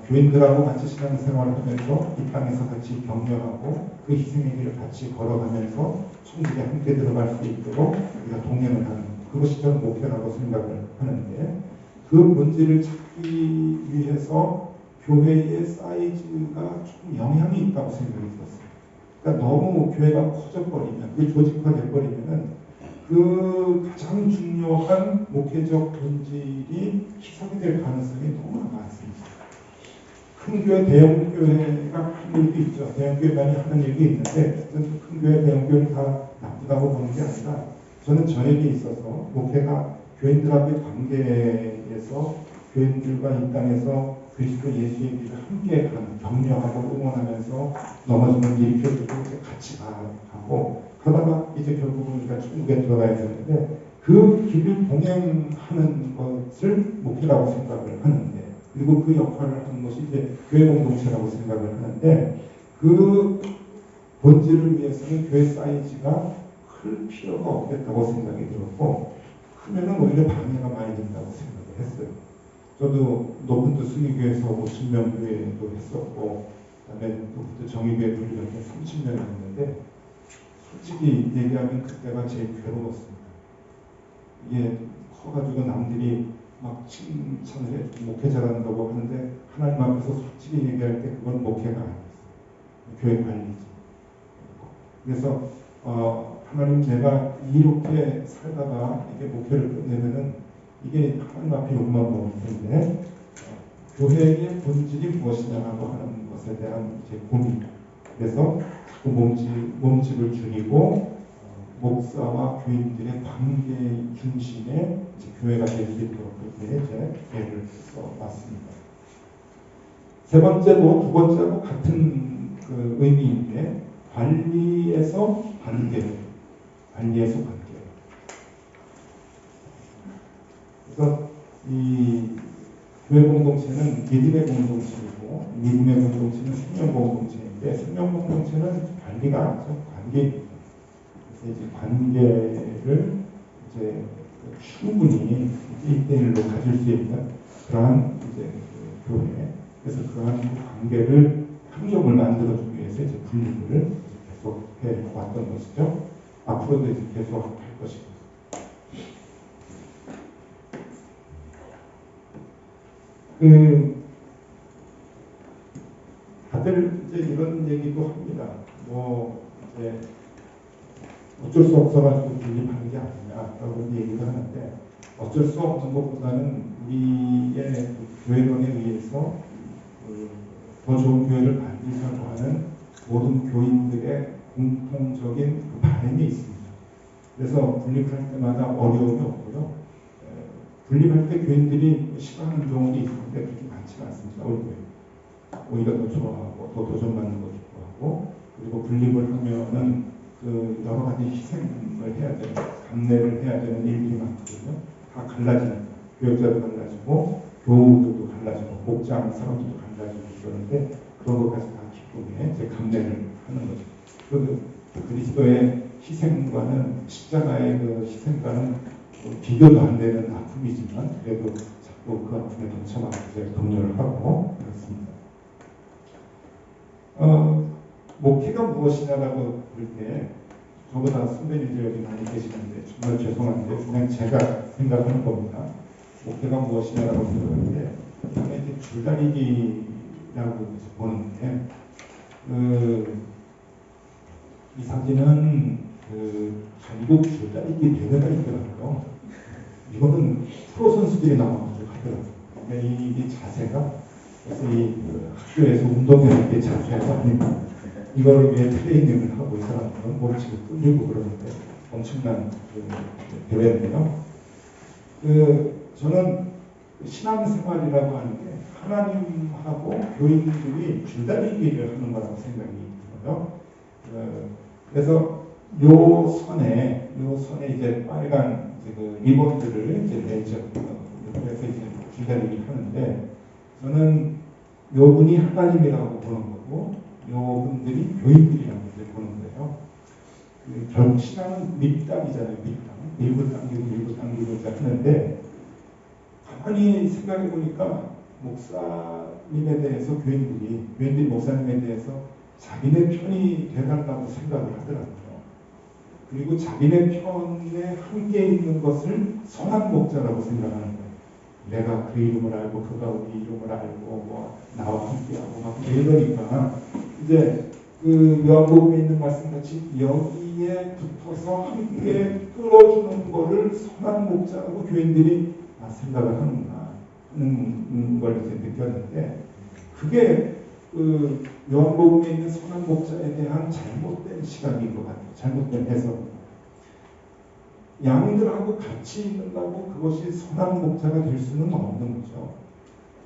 교인들하고 같이 신앙생활을 하면서 이 땅에서 같이 격려하고 그 희생의 길을 같이 걸어가면서 천국에 함께 들어갈 수 있도록 우리가 동행을 하는 그것이 저는 목표라고 생각을 하는데 그 본질을 찾기 위해서 교회의 사이즈가 조금 영향이 있다고 생각이 들었어요. 그러니까 너무 교회가 커져버리면 그 조직화돼버리면은 그 가장 중요한 목회적 본질이 희석이 될 가능성이 너무 많습니다. 큰 교회, 대형 교회가 큰 일도 있죠. 대형 교회만이 하는 일도 있는데 큰 교회, 대형 교회를 다 나쁘다고 보는 게 아니라 저는 저에게 있어서 목회가 교인들과의 관계에서 교인들과 이 땅에서 그리스도 예수의 길을 함께 가는 격려하고 응원하면서 넘어지는 일으켜주고 같이 가고 그러다가 이제 결국은 우리가 천국에 들어가야 되는데 그 길을 동행하는 것을 목표라고 생각을 하는데 그리고 그 역할을 하는 것이 이제 교회 공동체라고 생각을 하는데 그 본질을 위해서는 교회 사이즈가 클 필요가 없겠다고 생각이 들었고 크면은 오히려 방해가 많이 된다고 생각을 했어요. 저도 높은 도 순위교회에서 50명 교회도 했었고 그다음에 높은 도 정의교회 분리할 때 30명이었는데 솔직히 얘기하면 그때가 제일 괴로웠습니다. 이게 커가지고 남들이 막 칭찬을 해 목회 잘한다고 하는데 하나님 앞에서 솔직히 얘기할 때 그건 목회가 아니었어요. 교회 관리지. 그래서 하나님 내가 이렇게 살다가 이게 목회를 끝내면은 이게 하나님 앞에 욕만 먹을 텐데 교회의 본질이 무엇이냐라고 하는 것에 대한 이제 고민. 그래서 그 몸집을 줄이고 목사와 교인들의 관계 중심의 교회가 될 수 있도록 그렇게 이제 계획을 써봤습니다. 세 번째도 두 번째하고 같은 그 의미인데 관리에서 관계. 그래서 이 교회 공동체는 믿음의 공동체이고 믿음의 공동체는 생명 공동체인데 생명 공동체는 관리가 아니죠. 관계입니다. 그래서 이제 관계를 이제 충분히 1대1로 가질 수 있는 그러한 이제 그 교회. 그래서 그러한 관계를 환경을 만들어주기 위해서 이제 분리를 계속 해왔던 것이죠. 앞으로도 이제 계속 할 것입니다. 다들 이제 이런 얘기도 합니다. 이제 어쩔 수 없어가지고 분립하는 게 아니냐라고 얘기를 하는데 어쩔 수 없는 것보다는 우리의 교회론에 의해서 더 좋은 교회를 만들자고 하는 모든 교인들의 공통적인 바람이 있습니다. 그래서 분립할 때마다 어려움이 없고요. 분립할 때 교인들이 싫어하는 경우도 있는데 그렇게 많지가 않습니다. 오히려 더 좋아하고 더 도전받는 거 좋아하고 그리고 분립을 하면은 그 여러 가지 희생을 해야 되는, 감내를 해야 되는 일들이 많거든요. 다 갈라지는, 교역자도 갈라지고 교우들도 갈라지고 목장 사람들도 갈라지고 그러는데 그런 것까지 다 기쁨에 이제 감내를 하는 거죠. 그 그리스도의 희생과는, 십자가의 그 희생과는 비교도 안 되는 아픔이지만 그래도 자꾸 그 아픔에 동참하고 이제 동료를 하고 그렇습니다. 목회가 무엇이냐라고 볼 때 저보다 선배님들 여기 많이 계시는데 정말 죄송한데 그냥 제가 생각하는 겁니다. 목회가 무엇이냐라고 생각할 때 그냥 이렇게 줄다리기라고 보는데 이 사진은 한국 줄다리기 대회가 있더라고요. 이거는 프로 선수들이 나와가지고 하더라고요. 근데 이 자세가 그래서 이 학교에서 운동할 때 자세가 아닙니다. 이거를 위해 트레이닝을 하고 이 사람들은 몸치고 끌리고 그러는데 엄청난 대회인데요. 저는 신앙생활이라고 하는 게 하나님하고 교인들이 줄다리기를 하는 거라고 생각이 들어요. 그래서 요 선에 이제 빨간 이제 그 리본들을 이제 내죠. 그래서 이제 줄다리기 하는데 저는 요 분이 하나님이라고 보는 거고 요 분들이 교인들이라고 이제 보는 거예요. 결국 신앙은 밑당이잖아요. 밑당. 밀고 당기고 이제 하는데 가만히 생각해 보니까 목사님에 대해서 교인들이 목사님에 대해서 자기네 편이 되달라고 생각을 하더라고요. 그리고 자기네 편에 함께 있는 것을 선한 목자라고 생각하는 거예요. 내가 그 이름을 알고 그가 우리 이름을 알고 뭐 나와 함께하고 막 이러니까 이제 그 요한복음에 있는 말씀같이 여기에 붙어서 함께 끌어주는 거를 선한 목자라고 교인들이 생각을 하는구나 하는 걸 이제 느꼈는데 그게 그 요한복음에 있는 선한 목자에 대한 잘못된 시각인 것 같아요. 잘못된 해석. 양들하고 같이 있는다고 그것이 선한 목자가 될 수는 없는 거죠.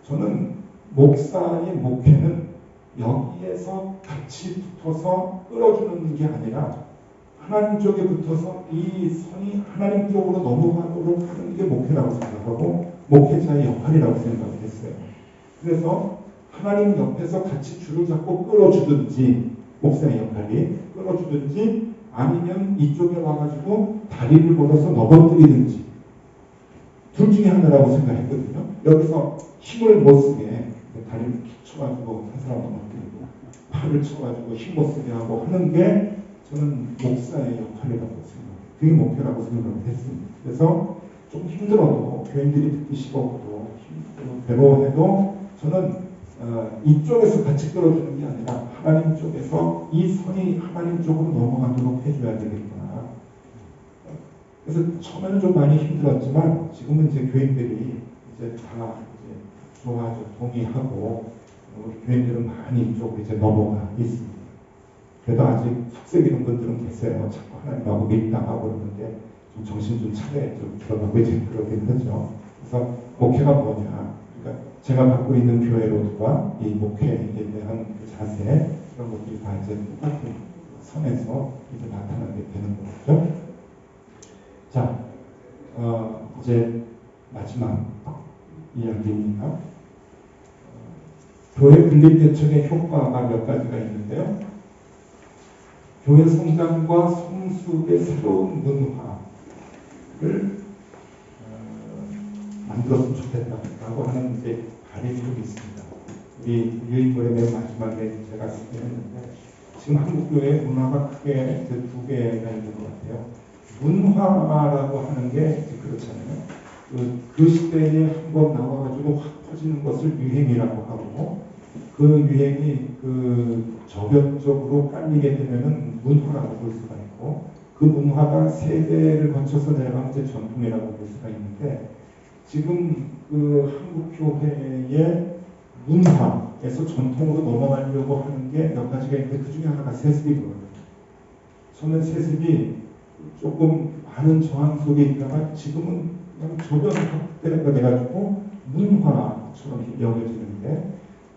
저는 목사의 목회는 여기에서 같이 붙어서 끌어주는 게 아니라 하나님 쪽에 붙어서 이 선이 하나님 쪽으로 넘어가도록 하는 게 목회라고 생각하고 목회자의 역할이라고 생각을 했어요. 그래서 하나님 옆에서 같이 줄을 잡고 끌어주든지 목사의 역할이 끌어주든지 아니면 이쪽에 와가지고 다리를 걸어서 넘어뜨리든지 둘 중에 하나라고 생각했거든요. 여기서 힘을 못 쓰게 다리를 쳐가지고 한 사람 넘어뜨리고 팔을 쳐가지고 힘 못 쓰게 하고 하는 게 저는 목사의 역할이라고 생각해요. 그게 목표라고 생각을 했습니다. 그래서 좀 힘들어도 교인들이 듣기 싫어도 괴로워해도 저는 이쪽에서 같이 끌어주는 게 아니라 하나님 쪽에서 이 선이 하나님 쪽으로 넘어가도록 해줘야 되겠구나. 그래서 처음에는 좀 많이 힘들었지만 지금은 이제 교인들이 이제 다 이제 좋아하죠. 동의하고 우리 교인들은 많이 이쪽으로 이제 넘어가 있습니다. 그래도 아직 속색이는 분들은 계세요. 자꾸 하나님하고 밀당하고 그러는데 좀 정신 좀 차려야 좀 들어가고 이제 그러긴 하죠. 그래서 목회가 뭐냐. 그러니까 제가 갖고 있는 교회로서와 이 목회에 대한 그 자세 그런 것들이 다 이제 똑같은 선에서 이제 나타나게 되는 거죠. 자, 이제 마지막 이야기입니다. 교회 분립 대책의 효과가 몇 가지가 있는데요. 교회 성장과 성숙의 새로운 문화를 만들었으면 좋겠다라고 하는 이제 바람이 좀 있습니다. 우리 유인물의 맨 마지막에 제가 소개했는데 지금 한국교회 문화가 크게 두 개가 있는 것 같아요. 문화라고 하는 게 그렇잖아요. 그 시대에 한번 나와가지고 확 퍼지는 것을 유행이라고 하고 그 유행이 그 저변적으로 깔리게 되면은 문화라고 볼 수가 있고 그 문화가 세대를 거쳐서 내려가는 이제 전통이라고 볼 수가 있는데 지금 그 한국교회의 문화에서 전통으로 넘어가려고 하는 게 몇 가지가 있는데 그 중에 하나가 세습이거든요. 저는 세습이 조금 많은 저항 속에 있다가 지금은 그냥 저변 확대가 돼가지고 문화처럼 여겨지는데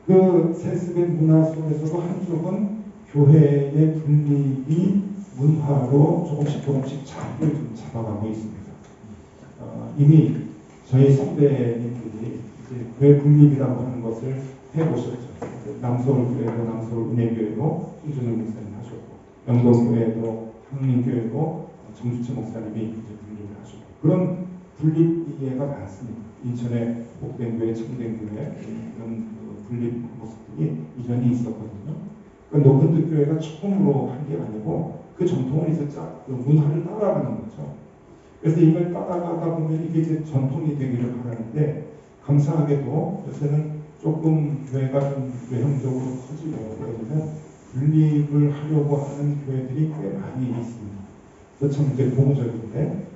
그 세습의 문화 속에서도 한쪽은 교회의 분립이 문화로 조금씩 자리를 좀 잡아가고 있습니다. 이미 저희 선배님들이 이제 교회 분립이라고 하는 것을 해보셨죠. 남서울교회도 남서울은혜교회도 홍준호 목사님 하셨고, 영동교회도 한민교회도 정주철 목사님이 이제 분립을 하셨고, 그런 분립 이해가 많습니다. 인천의 복된교회, 청den교회 이런 분립 모습들이 이전에 있었거든요. 그러니까 높은 교회가 처음으로 한 게 아니고 그 전통을 이제 그 문화를 따라가는 거죠. 그래서 이걸 따라가다 보면 이게 이제 전통이 되기를 바라는데, 감사하게도 요새는 조금 교회가 좀 외형적으로 커지고 그러면 분립을 하려고 하는 교회들이 꽤 많이 있습니다. 그래서 참 이제 고무적인데,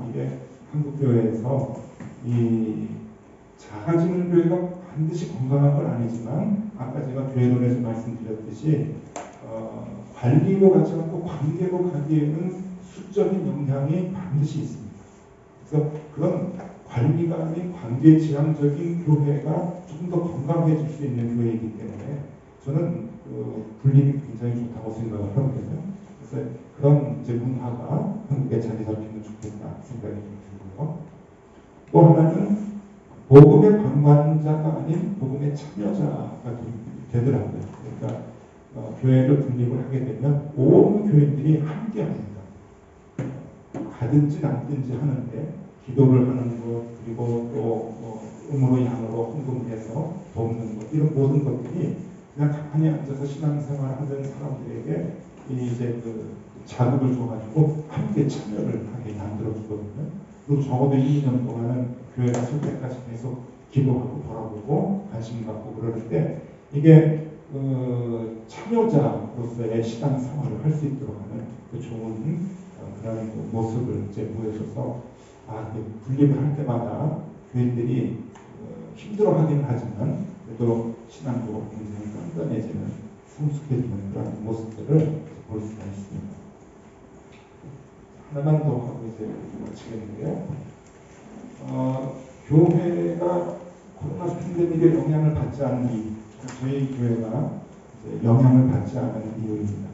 이게 한국 교회에서 이 작아지는 교회가 반드시 건강한 건 아니지만, 아까 제가 교회론에서 말씀드렸듯이 관리로 가지 않고 관계로 가기에는 수적인 영향이 반드시 있습니다. 그래서 그런 관리가 아닌 관계 지향적인 교회가 조금 더 건강해질 수 있는 교회이기 때문에 저는 분립이 굉장히 좋다고 생각을 하거든요. 그래서 그런 이제 문화가 한국에 자리 잡히면 좋겠다 생각이 좀 들고요. 또 하나는 복음의 방관자가 아닌 복음의 참여자가 되더라고요. 그러니까 교회를 분립을 하게 되면 온 교인들이 함께 합니다. 가든지 남든지 하는데, 기도를 하는 것, 그리고 또 음으로 양으로 헌금해서 돕는 것, 이런 모든 것들이 그냥 가만히 앉아서 신앙생활 하는 사람들에게 이제 그 자극을 줘가지고 함께 참여를 하게 만들어주거든요. 그리고 적어도 2년 동안은 교회가 설 때까지 계속 기도하고 돌아보고 관심 갖고 그러는데, 이게 참여자로서의 신앙생활을 할 수 있도록 하는 그 좋은 그런 모습을 이제 보여줘서, 분립을 할 때마다 교인들이 힘들어하긴 하지만 그래도 신앙적으로 굉장히 깐깐해지는, 성숙해지는 그런 모습들을 볼 수가 있습니다. 하나만 더 하고 이제 마치겠는데요. 교회가 코로나 팬데믹의 영향을 받지 않는 이유, 저희 교회가 이제 영향을 받지 않은 이유입니다.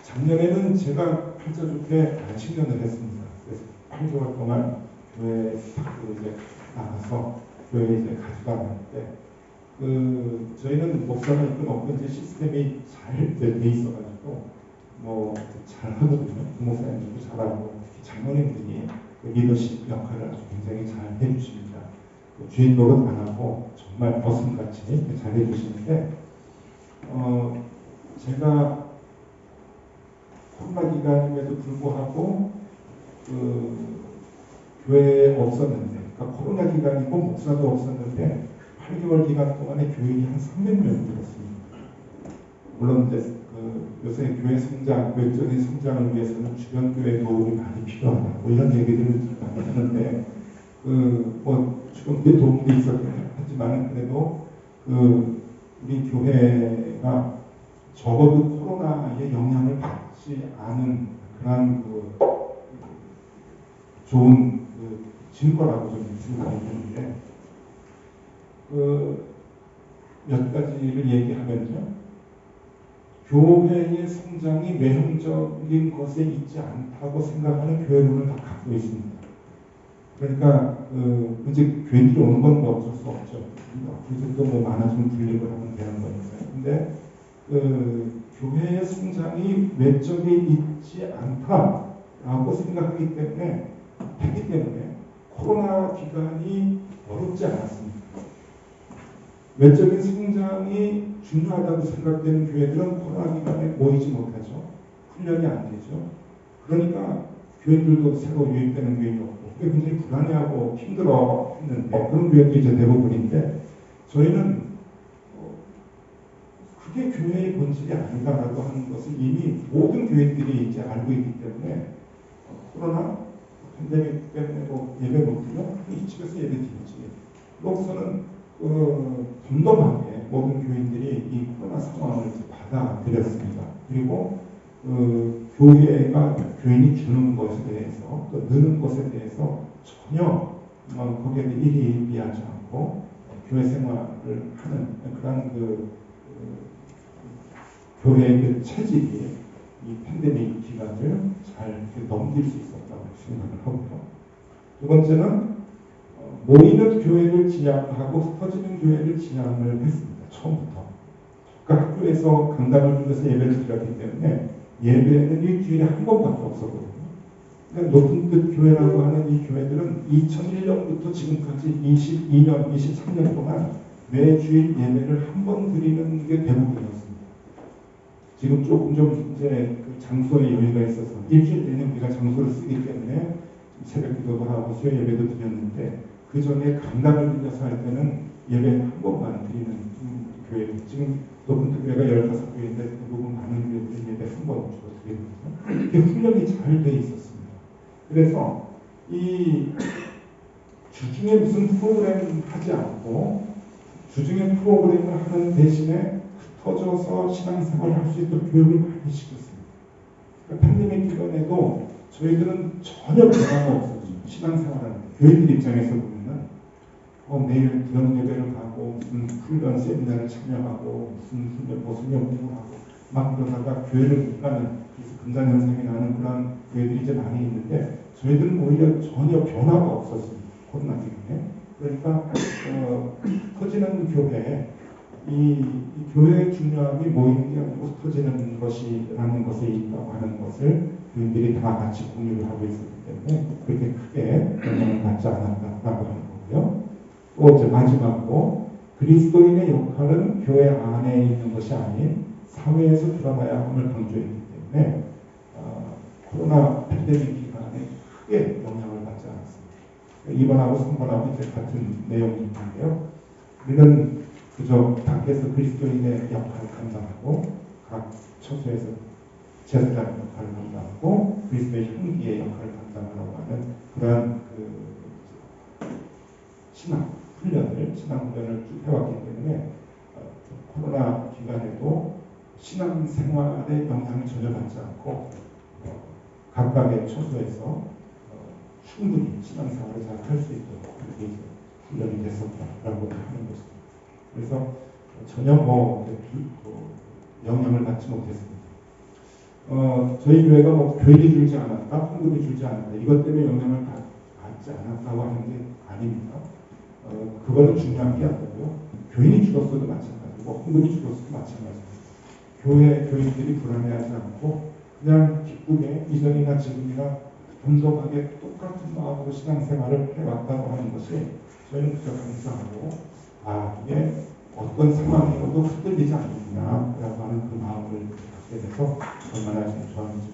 작년에는 제가 팔자 좋게 안식년을 했습니다. 그래서 8개월 동안 교회 이제 나가서 교회에 이제 가져가는데, 저희는 목사가 있건 없건 이제 시스템이 잘 돼 있어가지고 잘하거든요. 부목사님도 잘하고, 장로님들이 리더십 역할을 아주 굉장히 잘 해주십니다. 주인 노릇 안 하고 정말 버슴같이 잘 해주시는데, 제가 코로나 기간임에도 불구하고 교회에 없었는데, 그러니까 코로나 기간이고 목사도 없었는데 8개월 기간 동안에 교인이 한 300명 들었습니다. 물론 이제 요새 교회 성장, 교회적인 성장을 위해서는 주변 교회 도움이 많이 필요하다, 이런 얘기들을 많이 하는데, 주변 교회 도움도 있었긴 하지만 그래도 우리 교회가 적어도 코로나의 영향을 받지 않은 그런 좋은 증거라고 저는 생각이 드는데, 몇 가지를 얘기하면요. 교회의 성장이 외형적인 것에 있지 않다고 생각하는 교회론을 다 갖고 있습니다. 그러니까 이제 교인들이 오는 건 어쩔 수 없죠. 앞으로도 많아지면 분립을 하면 되는 거니까요. 근데 교회의 성장이 외적에 있지 않다라고 생각하기 때문에 코로나 기간이 어렵지 않았습니다. 외적인 성장이 중요하다고 생각되는 교회들은 코로나 기간에 모이지 못하죠. 훈련이 안 되죠. 그러니까 교인들도 새로 유입되는 교인이 없고, 그게 굉장히 불안해하고 힘들어 했는데, 그런 교회들이 이제 대부분인데, 저희는 그게 교회의 본질이 아니다라고 하는 것을 이미 모든 교인들이 이제 알고 있기 때문에, 코로나 팬데믹 때문에 예배 못 드려? 이 집에서 예배 드리지. 그러고서는 덤덤하게 모든 교인들이 이 코로나 상황을 받아들였습니다. 그리고 교회가 교인이 주는 것에 대해서, 또 느는 것에 대해서 전혀 거기에 일희일비하지 않고 교회 생활을 하는 그런 교회의 그 체질이 이 팬데믹 기간을 잘 넘길 수 있었다고 생각을 하고요. 두 번째는 모이는 교회를 지향하고 터지는 교회를 지향을 했습니다. 처음부터. 그러니까 학교에서 강당을 빌려서 예배를 드렸기 때문에 예배는 일주일에 한 번밖에 없었거든요. 그러니까 높은 뜻 교회라고 하는 이 교회들은 2001년부터 지금까지 22년, 23년 동안 매주일 예배를 한 번 드리는 게 대부분이었습니다. 지금 조금 좀 이제 그 장소에 여유가 있어서 일주일 내내 우리가 장소를 쓰기 때문에 새벽 기도도 하고 수요 예배도 드렸는데 그 전에 강당을 빌려서 할 때는 예배 한 번만 드리는 교회. 지금 높은 뜻 교회가 15교회인데 대부분 많은 교회들이 예배 한 번 주로 드리거든요. 이게 훈련이 잘 돼 있었습니다. 그래서 이 주중에 무슨 프로그램 하지 않고 주중에 프로그램을 하는 대신에 흩어져서 신앙생활을 할 수 있도록 교육을 많이 시켰습니다. 그러니까 팬데믹 기간에도 저희들은 전혀 변화가 없었죠. 신앙생활하는 교회들 입장에서 보면은 매일 부연 예배를 가고 무슨 훈련 세미나를 참여하고 무슨 훈련 공부를 하고 막 그러다가 교회를 못 가는 그래서 금단 현상이 나는 그런 교회들이 이제 많이 있는데 저희들은 오히려 전혀 변화가 없었습니다. 코로나 때문에. 그러니까 터지는 교회 이 교회의 중요함이 모이는 게 아니고 터지는 것이라는 것에 있다고 하는 것을 교인들이 다 같이 공유를 하고 있었기 때문에 그렇게 크게 영향을 받지 않았다고 하는 거고요. 또 이제 마지막으로 그리스도인의 역할은 교회 안에 있는 것이 아닌 사회에서 드러나야 함을 강조했기 때문에 코로나 팬데믹 기간에 크게 영향을 받지 않았습니다. 2번하고 3번하고 이제 같은 내용이 있는데요. 우리는 그저 밖에서 그리스도인의 역할을 감당하고 각 처소에서 제사장 역할을 감당하고 그리스도의 향기의 역할을 감당하라고 하는 그러한 신앙 훈련을 쭉 해왔기 때문에 코로나 기간에도 신앙 생활의 영향을 전혀 받지 않고 각각의 처소에서 충분히 신앙 생활을 잘 할 수 있도록 그렇게 훈련이 됐었다라고 하는 것입니다. 그래서 전혀 영향을 받지 못했습니다. 저희 교회가 교육이 줄지 않았다, 헌금이 줄지 않았다, 이것 때문에 영향을 받지 않았다고 하는 게 아닙니다. 그거는 중요한 게 아니고요. 교인이 줄었어도 마찬가지고 헌금이 줄었어도 마찬가지입니다. 교회 교인들이 불안해하지 않고 그냥 기쁘게 이전이나 지금이나 동등하게 똑같은 마음으로 신앙생활을 해왔다고 하는 것이 저희는 그저 감사하고 이게 어떤 상황이어도 흔들리지 않느냐라고 하는 그 마음을 갖게 돼서 얼마나 좋아하는지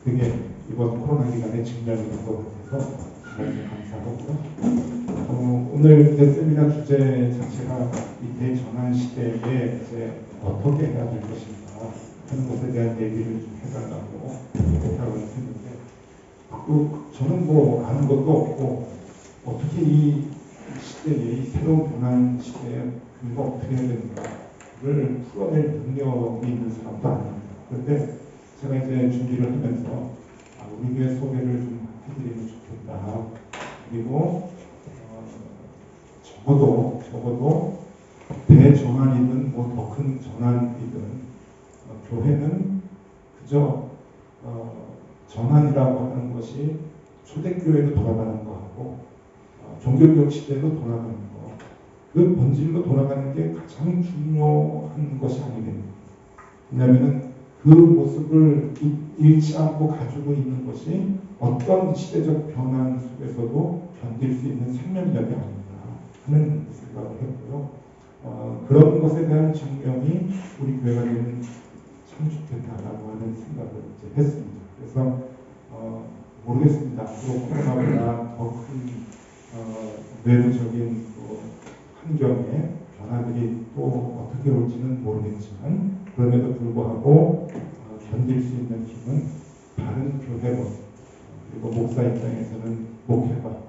그게 이번 코로나 기간에 증명이 된 것 같아서 정말 감사하고요. 오늘 이제 세미나 주제 자체가 이 대전환 시대에 이제 어떻게 해야 될 것인가 하는 것에 대한 얘기를 좀 해달라고 부탁을 했는데 저는 아는 것도 없고 어떻게 이 시대에 이 새로운 변환 시대에 우리가 어떻게 해야 되는가를 풀어낼 능력이 있는 사람도 아닙니다. 그런데 제가 이제 준비를 하면서 우리 교회 소개를 좀 해드리면 좋겠다. 그리고 적어도 대전환이든 더 큰 전환이든 교회는 그저 전환이라고 하는 것이 초대교회로 돌아가는 거하고 종교개혁 시대로 돌아가는 거, 그 본질로 돌아가는 게 가장 중요한 것이 아니겠습니까? 왜냐하면 그 모습을 잃지 않고 가지고 있는 것이 어떤 시대적 변화 속에서도 견딜 수 있는 생명력이 아닌가 하는 생각을 했고요. 그런 것에 대한 증명이 우리 교회가 되면 참 좋겠다라고 하는 생각을 이제 했습니다. 그래서 모르겠습니다. 앞으로 코로나보다 더 큰 외부적인 환경의 변화들이 또 어떻게 올지는 모르겠지만 그럼에도 불구하고 견딜 수 있는 힘은 다른 교회 모습 그리고 목사 입장에서는 목회가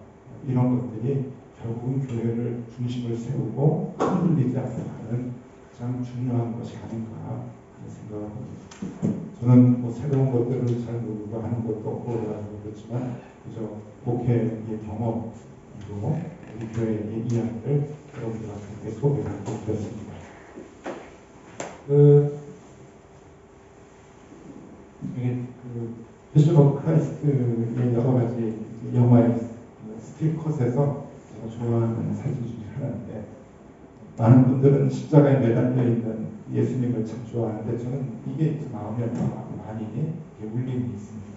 이런 것들이 결국은 교회를 중심을 세우고 흔들리지 않게 하는 가장 중요한 것이 아닌가 하는 생각을 합니다. 저는 새로운 것들을 잘 모르고 하는 것도 없고 그렇지만 그저 목회의 경험으로 우리 교회의 이야기를 여러분들한테 소개를 드렸습니다. 그 이게 그 패션 오브 크라이스트의 여러 가지 영화의 스틸컷에서 제가 좋아하는 사진 중에 하나인데, 많은 분들은 십자가에 매달려 있는 예수님을 참 좋아하는데 저는 이게 마음에 많이 울림이 있습니다.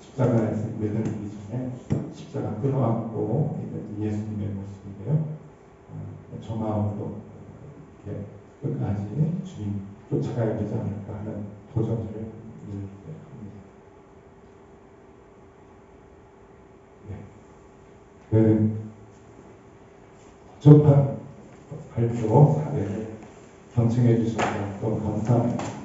십자가에서 매달리기 전에 십자가 끌어안고 있는 예수님의 모습인데요. 저 마음으로 이렇게 끝까지 주님 쫓아가야 되지 않을까 하는 도전을 이루게 합니다. 네. 그 적합한 발표 사례를 경청해 주셔서 너무 감사합니다.